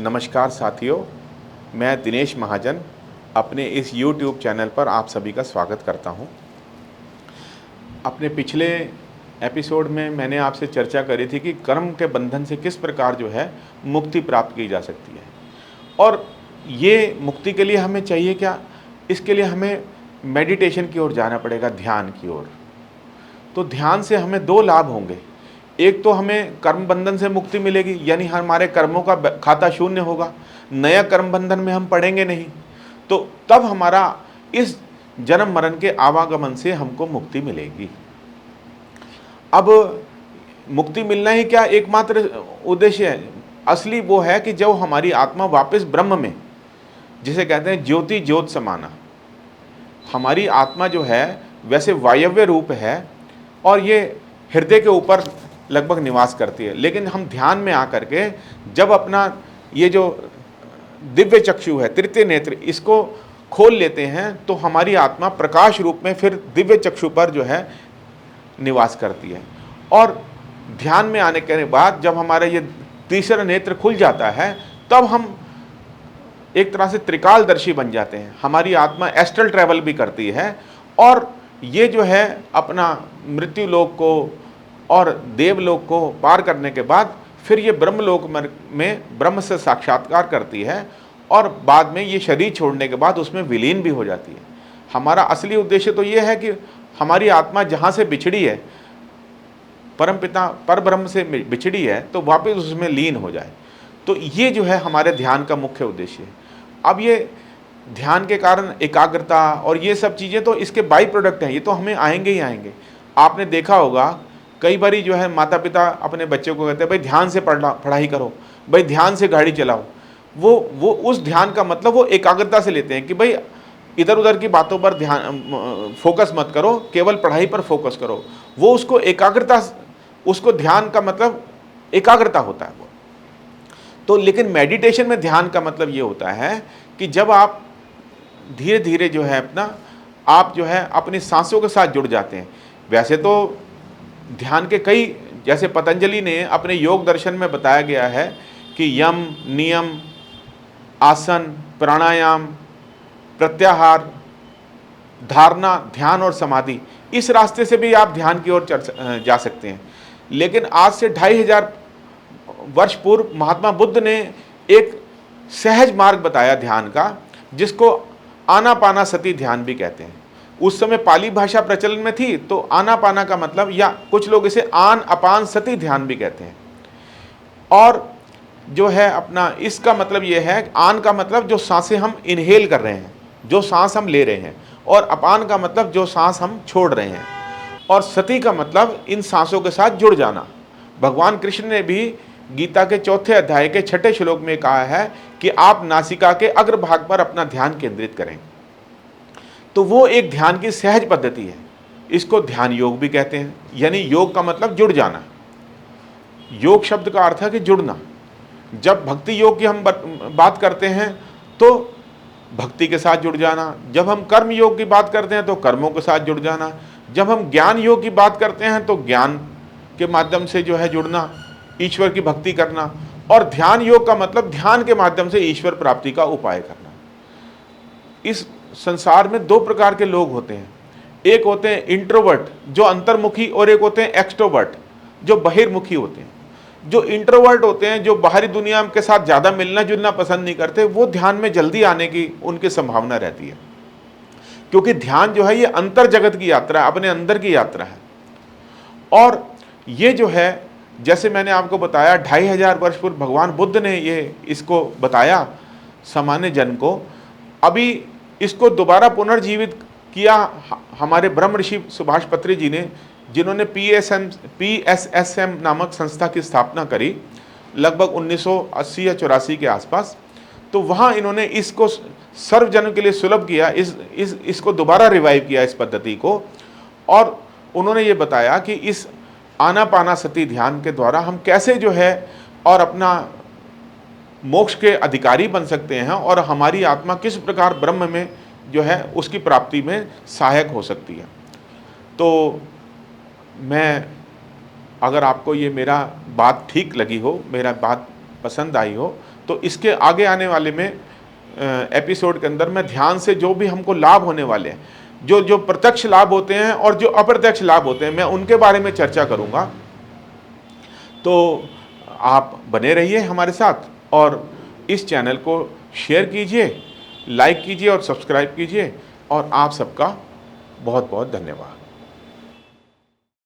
नमस्कार साथियों, मैं दिनेश महाजन अपने इस YouTube चैनल पर आप सभी का स्वागत करता हूं। अपने पिछले एपिसोड में मैंने आपसे चर्चा करी थी कि कर्म के बंधन से किस प्रकार जो है मुक्ति प्राप्त की जा सकती है और ये मुक्ति के लिए हमें चाहिए क्या। इसके लिए हमें मेडिटेशन की ओर जाना पड़ेगा, ध्यान की ओर। तो ध्यान से हमें दो लाभ होंगे। एक तो हमें कर्म बंधन से मुक्ति मिलेगी, यानी हमारे कर्मों का खाता शून्य होगा, नया कर्म बंधन में हम पड़ेंगे नहीं। तो तब हमारा इस जन्म मरण के आवागमन से हमको मुक्ति मिलेगी। अब मुक्ति मिलना ही क्या एकमात्र उद्देश्य है? असली वो है कि जब हमारी आत्मा वापस ब्रह्म में, जिसे कहते हैं ज्योति ज्योत समाना, हमारी आत्मा जो है वैसे वायव्य रूप है और ये हृदय के ऊपर लगभग निवास करती है, लेकिन हम ध्यान में आकर के जब अपना ये जो दिव्य चक्षु है, तृतीय नेत्र, इसको खोल लेते हैं तो हमारी आत्मा प्रकाश रूप में फिर दिव्य चक्षु पर जो है निवास करती है। और ध्यान में आने के बाद जब हमारा ये तीसरा नेत्र खुल जाता है तब हम एक तरह से त्रिकालदर्शी बन जाते हैं। हमारी आत्मा एस्ट्रल ट्रैवल भी करती है और ये जो है अपना मृत्यु लोक को और देवलोक को पार करने के बाद फिर ये ब्रह्मलोक में ब्रह्म से साक्षात्कार करती है और बाद में ये शरीर छोड़ने के बाद उसमें विलीन भी हो जाती है। हमारा असली उद्देश्य तो ये है कि हमारी आत्मा जहाँ से बिछड़ी है, परमपिता पर ब्रह्म से बिछड़ी है, तो वापस उसमें लीन हो जाए। तो ये जो है हमारे ध्यान का मुख्य उद्देश्य है। अब ये ध्यान के कारण एकाग्रता और ये सब चीज़ें तो इसके बाई प्रोडक्ट हैं, ये तो हमें आएंगे ही आएंगे। आपने देखा होगा कई बारी जो है माता पिता अपने बच्चों को कहते हैं भाई ध्यान से पढ़ाई करो, भाई ध्यान से गाड़ी चलाओ। वो उस ध्यान का मतलब वो एकाग्रता से लेते हैं कि भाई इधर उधर की बातों पर ध्यान फोकस मत करो, केवल पढ़ाई पर फोकस करो। वो उसको एकाग्रता, उसको ध्यान का मतलब एकाग्रता होता है वो। तो लेकिन मेडिटेशन में ध्यान का मतलब ये होता है कि जब आप धीरे धीरे जो है आप जो है अपनी सांसों के साथ जुड़ जाते हैं। वैसे तो ध्यान के कई, जैसे पतंजलि ने अपने योग दर्शन में बताया गया है कि यम, नियम, आसन, प्राणायाम, प्रत्याहार, धारणा, ध्यान और समाधि, इस रास्ते से भी आप ध्यान की ओर जा सकते हैं। लेकिन आज से 2500 वर्ष पूर्व महात्मा बुद्ध ने एक सहज मार्ग बताया ध्यान का, जिसको आनापानासति ध्यान भी कहते हैं। उस समय पाली भाषा प्रचलन में थी, तो आनापाना का मतलब, या कुछ लोग इसे आन अपान सति ध्यान भी कहते हैं। और जो है अपना इसका मतलब ये है, आन का मतलब जो सांसें हम इनहेल कर रहे हैं, जो सांस हम ले रहे हैं, और अपान का मतलब जो सांस हम छोड़ रहे हैं, और सति का मतलब इन सांसों के साथ जुड़ जाना। भगवान कृष्ण ने भी गीता के 4 अध्याय के 6 श्लोक में कहा है कि आप नासिका के अग्रभाग पर अपना ध्यान केंद्रित करें। तो वो एक ध्यान की सहज पद्धति है, इसको ध्यान योग भी कहते हैं। यानी योग का मतलब जुड़ जाना। योग शब्द का अर्थ है कि जुड़ना। जब भक्ति योग की हम बात करते हैं तो भक्ति के साथ जुड़ जाना, जब हम कर्म योग की बात करते हैं तो कर्मों के साथ जुड़ जाना, जब हम ज्ञान योग की बात करते हैं तो ज्ञान के माध्यम से जो है जुड़ना, ईश्वर की भक्ति करना, और ध्यान योग का मतलब ध्यान के माध्यम से ईश्वर प्राप्ति का उपाय करना। इस संसार में 2 प्रकार के लोग होते हैं। एक होते हैं इंट्रोवर्ट जो अंतर्मुखी, और एक होते हैं एक्सट्रोवर्ट जो बहिर्मुखी होते हैं। जो इंट्रोवर्ट होते हैं, जो बाहरी दुनिया के साथ ज़्यादा मिलना जुलना पसंद नहीं करते, वो ध्यान में जल्दी आने की उनकी संभावना रहती है, क्योंकि ध्यान जो है ये अंतर जगत की यात्रा है, अपने अंदर की यात्रा है। और ये जो है, जैसे मैंने आपको बताया 2500 वर्ष पूर्व भगवान बुद्ध ने ये इसको बताया सामान्य जन को। अभी इसको दोबारा पुनर्जीवित किया हमारे ब्रह्म ऋषि सुभाष पत्री जी ने, जिन्होंने PSSM नामक संस्था की स्थापना करी लगभग 1980 या 84 के आसपास। तो वहाँ इन्होंने इसको सर्वजन के लिए सुलभ किया, इसको दोबारा रिवाइव किया इस पद्धति को। और उन्होंने ये बताया कि इस आनापानासति ध्यान के द्वारा हम कैसे जो है और अपना मोक्ष के अधिकारी बन सकते हैं, और हमारी आत्मा किस प्रकार ब्रह्म में जो है उसकी प्राप्ति में सहायक हो सकती है। तो मैं, अगर आपको ये मेरा बात ठीक लगी हो, मेरा बात पसंद आई हो, तो इसके आगे आने वाले में एपिसोड के अंदर मैं ध्यान से जो भी हमको लाभ होने वाले हैं, जो जो प्रत्यक्ष लाभ होते हैं और जो अप्रत्यक्ष लाभ होते हैं, मैं उनके बारे में चर्चा करूंगा। तो आप बने रहिए हमारे साथ और इस चैनल को शेयर कीजिए, लाइक कीजिए और सब्सक्राइब कीजिए। और आप सबका बहुत बहुत धन्यवाद।